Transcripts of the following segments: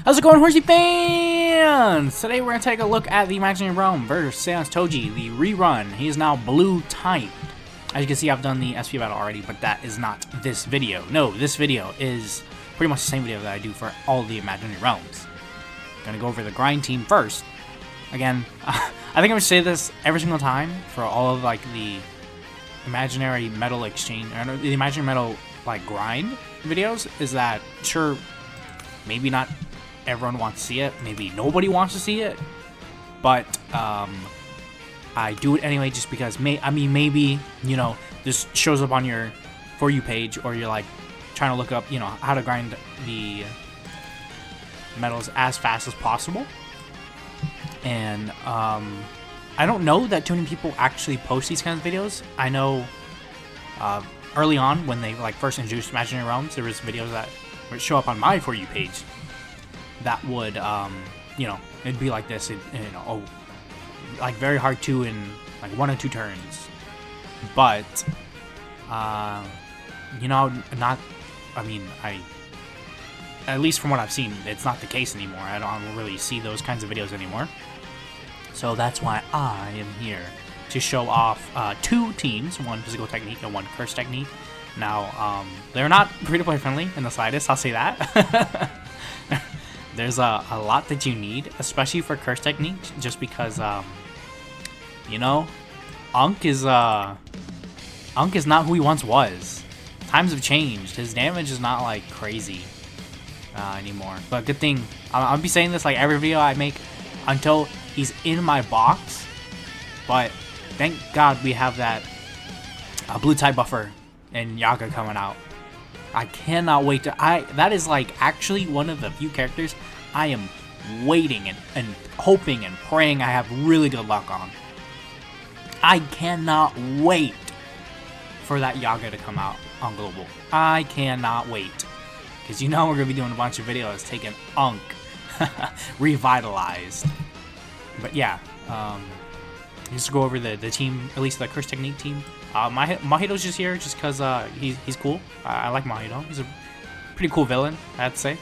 How's it going, HorseyFans? Today we're going to take a look at the Imaginary Realm versus Seance Toji, the rerun. He is now blue typed. As you can see, I've done the SP battle already, but that is not this video. No, this video is pretty much the same video that I do for all the Imaginary Realms. I'm going to go over the grind team first. Again, I think I'm going to say this every single time for all of like the Imaginary Metal exchange, or the Imaginary Metal like grind videos, is that sure, maybe not everyone wants to see it, maybe nobody wants to see it, but I do it anyway just because maybe, you know, this shows up on your For You page, or you're like trying to look up, you know, how to grind the metals as fast as possible. And I don't know that too many people actually post these kinds of videos. I know early on when they like first introduced Imaginary Realms, there was videos that would show up on my For You page that would, you know, it'd be like this, like very hard to in like 1 or 2 turns. But, you know, at least from what I've seen, it's not the case anymore. I don't really see those kinds of videos anymore. So that's why I am here to show off 2 teams, one physical technique and one curse technique. Now, they're not free-to-play friendly in the slightest, I'll say that. There's a lot that you need, especially for curse technique, just because, you know, Unk is not who he once was. Times have changed. His damage is not like crazy anymore. But good thing, I'll be saying this like every video I make until he's in my box. But thank God we have that blue type buffer and Yaga coming out. I cannot wait to. That is like actually one of the few characters I am waiting and hoping and praying I have really good luck on. I cannot wait for that Yaga to come out on Global. I cannot wait. Because you know we're going to be doing a bunch of videos taking Unk revitalized. But yeah, just to go over the team, at least the curse technique team. Mahito's just here just because he's cool. I like Mahito. He's a pretty cool villain, I have to say.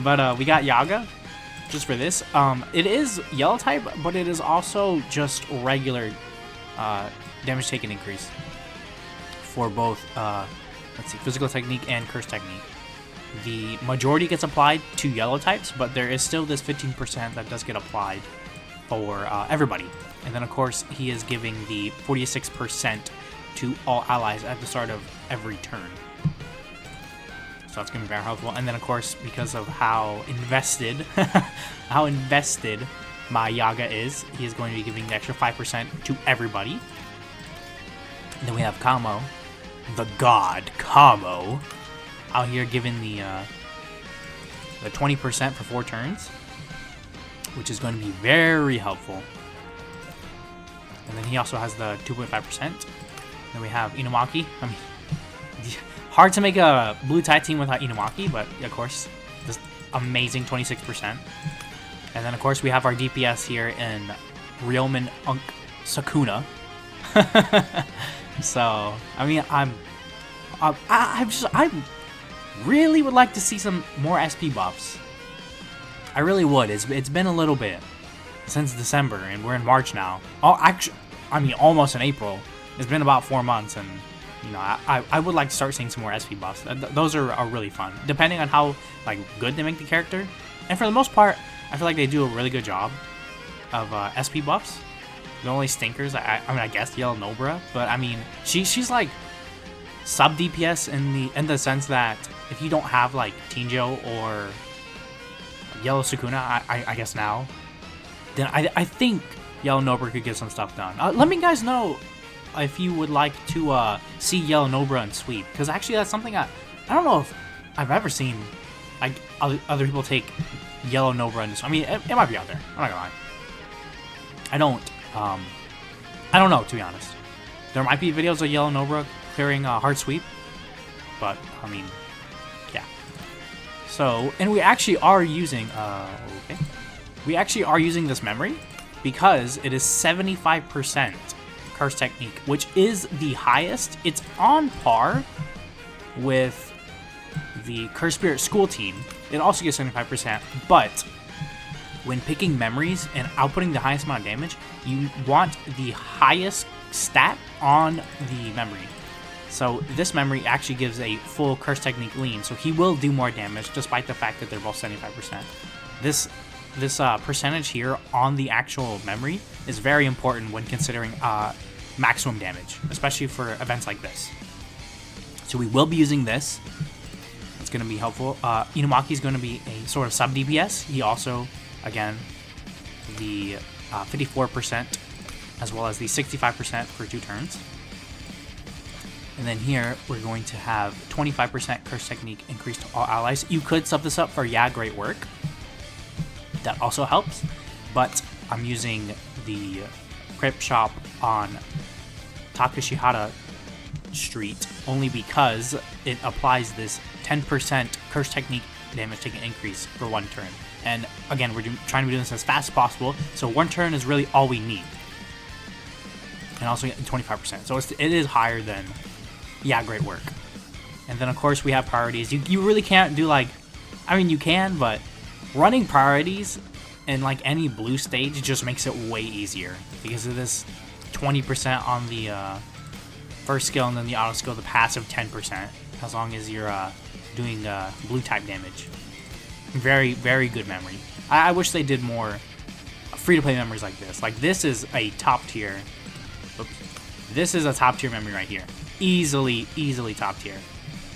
But we got Yaga just for this. It is yellow type, but it is also just regular damage taken increase for both let's see, physical technique and curse technique. The majority gets applied to yellow types, but there is still this 15% that does get applied for everybody. And then of course he is giving the 46% to all allies at the start of every turn. So that's going to be very helpful. And then of course, because of how invested my Yaga is, he is going to be giving the extra 5% to everybody. And then we have Kamo, the god Kamo, out here giving the 20% for 4 turns, which is going to be very helpful. And then he also has the 2.5%. Then we have Inumaki. I mean, hard to make a blue tie team without Inumaki, but of course, this amazing 26%. And then of course we have our DPS here in Ryomen Unk Sakuna. So I mean, I really would like to see some more SP buffs. I really would. It's been a little bit since December, and we're in March now. Oh, actually, I mean, almost in April. It's been about 4 months, and you know, I would like to start seeing some more SP buffs. Those are really fun, depending on how like good they make the character. And for the most part, I feel like they do a really good job of SP buffs. The only stinkers, I mean, I guess Yellow Nobra, but I mean, she's like sub DPS in the sense that if you don't have like Tinjo or Yellow Sukuna, I guess now, then I think Yellow Nobra could get some stuff done. Let me guys know if you would like to see Yellow Nobra and Sweep, because actually that's something I don't know if I've ever seen like other people take Yellow Nobra and I mean, it might be out there. I'm not gonna lie. I don't know, to be honest. There might be videos of Yellow Nobra clearing hard sweep, but I mean, yeah. So, and we actually are using we actually are using this memory because it is 75% curse technique, which is the highest. It's on par with the Curse Spirit School team, it also gives 75%, but when picking memories and outputting the highest amount of damage, you want the highest stat on the memory. So this memory actually gives a full curse technique lean, so he will do more damage despite the fact that they're both 75%. This percentage here on the actual memory is very important when considering maximum damage, especially for events like this. So we will be using this. It's going to be helpful. Inumaki is going to be a sort of sub DPS. He also, again, the 54% as well as the 65% for 2 turns. And then here we're going to have 25% curse technique increase to all allies. You could sub this up for great work. That also helps, but I'm using the Crypt Shop on Takashihara Street only because it applies this 10% curse technique damage taken increase for 1 turn. And again, we're trying to be doing this as fast as possible, so 1 turn is really all we need. And also getting 25%, so it is higher than great work. And then of course we have priorities. You really can't do like, I mean you can, but running priorities in like any blue stage just makes it way easier because of this 20% on the first skill, and then the auto skill, the passive 10%, as long as you're doing blue type damage. Very, very good memory. I wish they did more free-to-play memories like this. Like this is a top tier. Oops. This is a top tier memory right here. Easily top tier.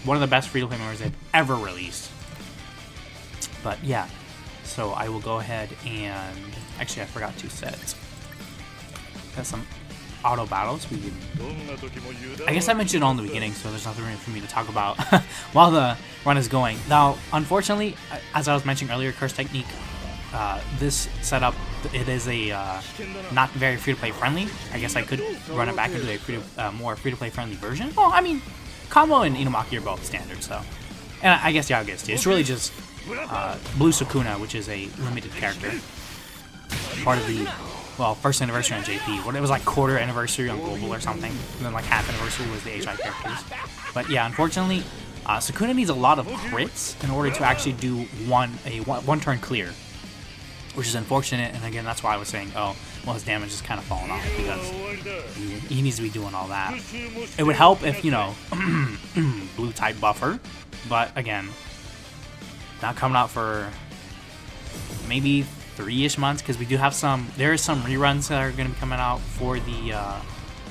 One of the best free-to-play memories they've ever released. But yeah, so I will go ahead and actually I forgot to set some auto battles. I guess I mentioned it all in the beginning, so there's nothing really for me to talk about while the run is going. Now, unfortunately, as I was mentioning earlier, curse technique, this setup, it is a not very free-to-play friendly. I guess I could run it back into a more free-to-play friendly version. Well, I mean, Combo and Inumaki are both standard, so, and I guess Yaga is too. It's really just Blue Sukuna, which is a limited character, part of the, well, first anniversary on JP. It was like quarter anniversary on Global or something, and then like half anniversary was the HI characters. But yeah, unfortunately, Sukuna needs a lot of crits in order to actually do one turn clear, which is unfortunate. And again, that's why I was saying, oh, well, his damage is kind of falling off because he needs to be doing all that. It would help if, you know, blue type buffer, but again, not coming out for maybe 3-ish months, because we do have there are some reruns that are going to be coming out for the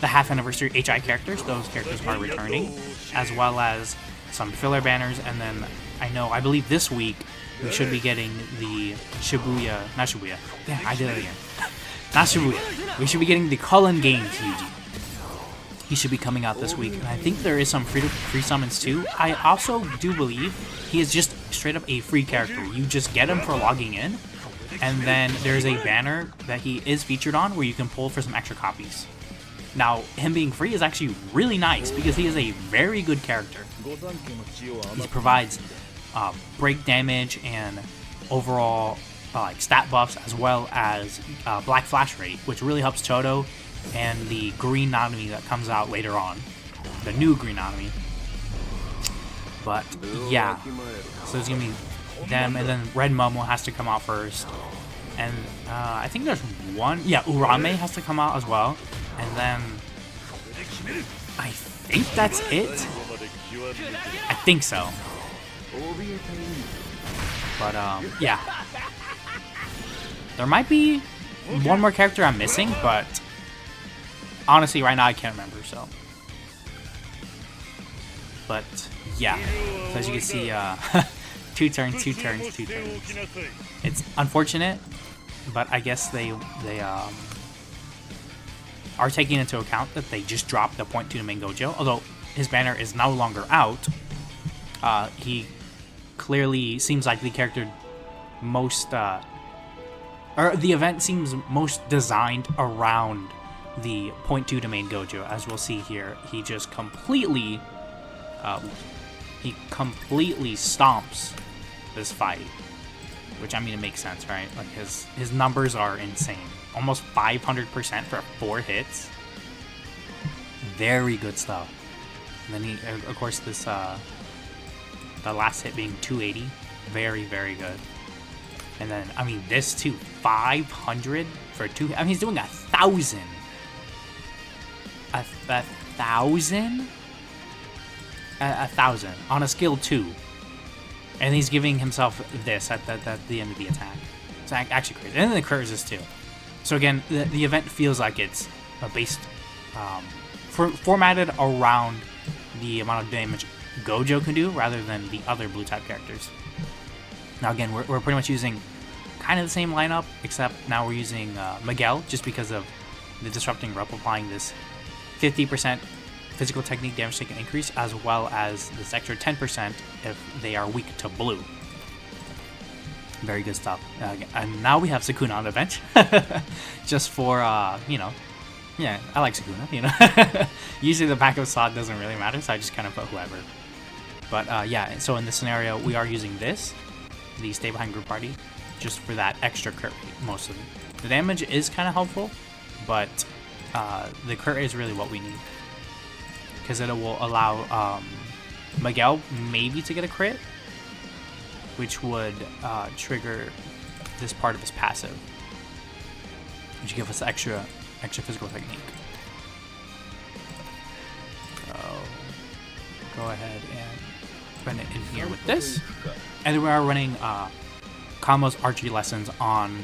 half anniversary HI characters. Those characters are returning, as well as some filler banners. And then I believe this week we should be getting the not Shibuya. Yeah, I did it again. Not Shibuya. We should be getting the Cullen Games Yuji. He should be coming out this week, and I think there is some free summons too. I also do believe he is just straight up a free character. You just get him for logging in, and then there's a banner that he is featured on where you can pull for some extra copies. Now, him being free is actually really nice because he is a very good character. He provides break damage and overall like stat buffs, as well as black flash rate, which really helps Chodo and the green Nanami that comes out later on, the new green Nanami. But yeah, so there's gonna be them, and then Red Momo has to come out first, and I think there's one, yeah, Urame has to come out as well, and then I think that's it. I think so. But yeah, there might be one more character I'm missing, but honestly right now I can't remember. So, but yeah, so as you can see, 2 turns. It's unfortunate, but I guess they are taking into account that they just dropped the .2 to main Gojo. Although his banner is no longer out, he clearly seems like the character most, or the event seems most designed around the .2 to main Gojo. As we'll see here, he just completely stomps this fight, which, I mean, it makes sense, right? Like his numbers are insane, almost 500% for 4 hits. Very good stuff. And then he, of course, this the last hit being 280, Very, very good. And then, I mean, this too, 500 for 2. I mean, he's doing 1,000. 1,000? 1,000 on a skill 2. And he's giving himself this at the end of the attack. It's actually crazy. And then the crit resist too. So again, the event feels like it's based, formatted around the amount of damage Gojo can do rather than the other blue type characters. Now again, we're pretty much using kind of the same lineup, except now we're using Miguel just because of the disrupting rope, applying this 50% physical technique damage taken increase, as well as this extra 10% if they are weak to blue. Very good stuff. And now we have Sukuna on the bench, just for you know, yeah, I like Sukuna. You know, usually the backup slot doesn't really matter, so I just kind of put whoever. But yeah, so in this scenario, we are using this, the stay behind group party, just for that extra crit rate mostly. The damage is kind of helpful, but the crit rate is really what we need, because it will allow Miguel maybe to get a crit, which would trigger this part of his passive, which would give us extra physical technique. So go ahead and run it in here with this, and then we are running Kamo's archery lessons on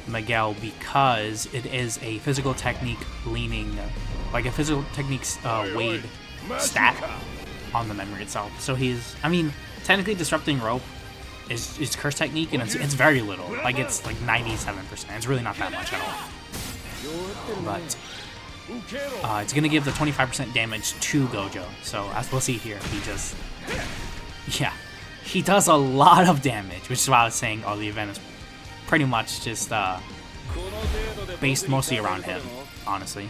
Miguel because it is a physical technique leaning, like a physical technique's weighed stat on the memory itself. So he's, I mean, technically disrupting rope is curse technique, and it's very little. Like it's like 97%. It's really not that much at all. But it's gonna give the 25% damage to Gojo. So as we'll see here, he just, yeah, he does a lot of damage, which is why I was saying, oh, the event is pretty much just based mostly around him, honestly.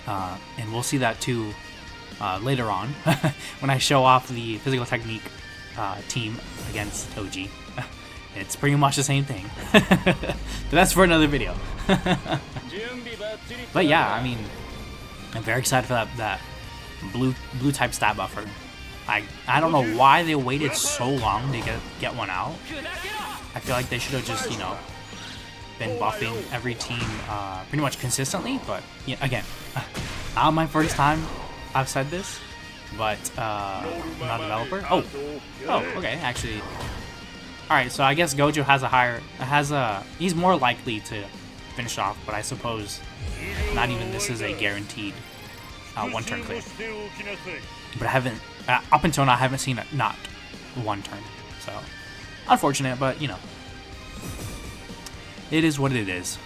And we'll see that too later on when I show off the physical technique team against Toji. It's pretty much the same thing. But that's for another video. But yeah, I mean, I'm very excited for that blue type stat buffer. I don't know why they waited so long to get one out. I feel like they should have just, you know, been buffing every team pretty much consistently. But yeah, again, not my first time I've said this, but I'm not a developer. Oh, okay, actually. All right, so I guess Gojo has he's more likely to finish off, but I suppose not even this is a guaranteed one turn clear. But I haven't, up until now, I haven't seen it not one turn. So unfortunate, but you know, it is what it is.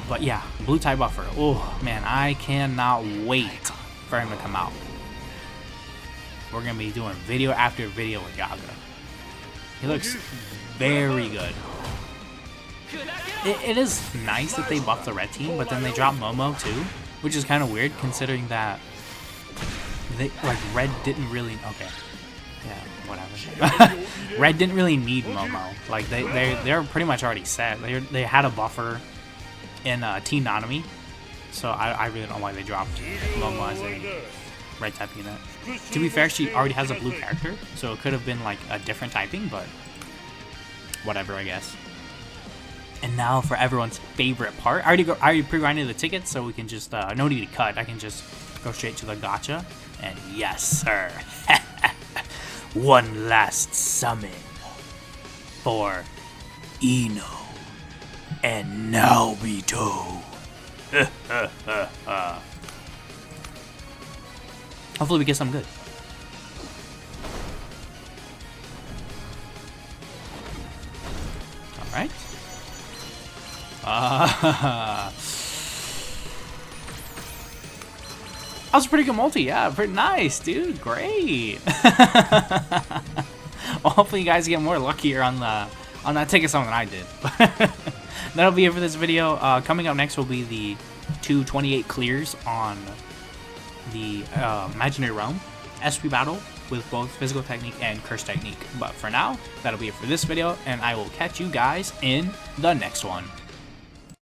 But yeah, blue type buffer. Oh man, I cannot wait for him to come out. We're gonna be doing video after video with Yaga. He looks very good. It is nice that they buffed the red team, but then they dropped Momo too, which is kind of weird considering that they, like, red didn't really, okay, yeah, whatever. Red didn't really need Momo. Like they're pretty much already set. They had a buffer in Team Nanami, so I really don't know why they dropped Momo as a red type unit. To be fair, she already has a blue character, so it could have been like a different typing, but whatever, I guess. And now for everyone's favorite part. I already pre-grinded the tickets, so we can just no need to cut. I can just go straight to the gacha. And yes, sir. One last summon for Ino and Naobito. Hopefully we get some good. Alright. That was a pretty good multi, yeah, pretty nice, dude, great. Well, hopefully you guys get more luckier on that ticket song than I did. That'll be it for this video. Coming up next will be the 228 clears on the Imaginary Realm SP battle with both physical technique and curse technique. But for now, that'll be it for this video, and I will catch you guys in the next one.